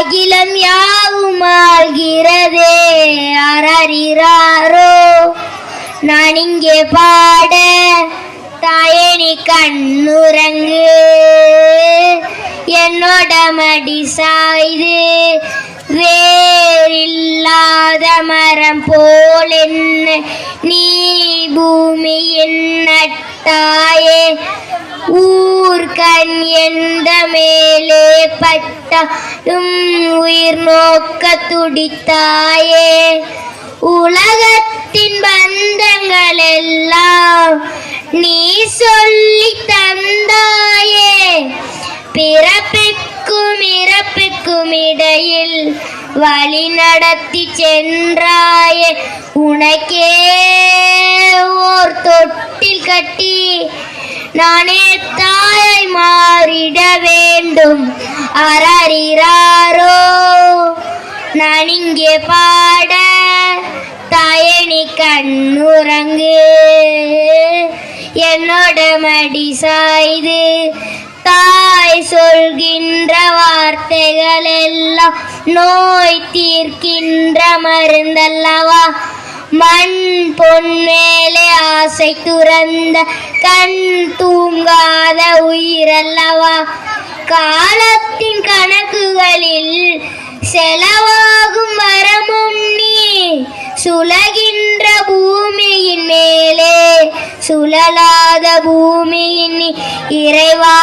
அகிலம் யாவும் ஆள்கிறதே அரறிறாரோ. நான் இங்கே பாட தாயே நீ கண்ணுறங்கு, என்னோட மடி சாய்து வேறில்லாத மரம் போல் என்ன நீ பூமியின் நட்டாயே. ஊர்கண் எந்த மேலே பட்டாலும் உயிர் நோக்க துடித்தாயே. உலகத்தின் பந்தங்கள் எல்லாம் நீ சொல்லி தந்தாயே. பிறப்பிற்கும் இறப்பிற்கும் இடையில் வழி நடத்தி சென்றாயே. உனக்கே ஓர் தொட்டில் கட்டி நானே தாயை மாறிட வேண்டும் அரறிறாரோ. நான் இங்கே பாட தாயே நீ கண்ணுறங்கு, என்னோட மடி சாய்து தாய் சொல்கின்ற வார்த்தைகள் எல்லாம் நோய் தீர்க்கின்ற மருந்தல்லவா. மண் பொன் மேலே ஆசை துறந்த கண் தூங்காத உயிரல்லவா. காலத்தின் கணக்குகளில் செலவாகும் வரமும் நீ சுழகின்ற பூமியின் மேலே சுழலாத பூமியின் இறைவா.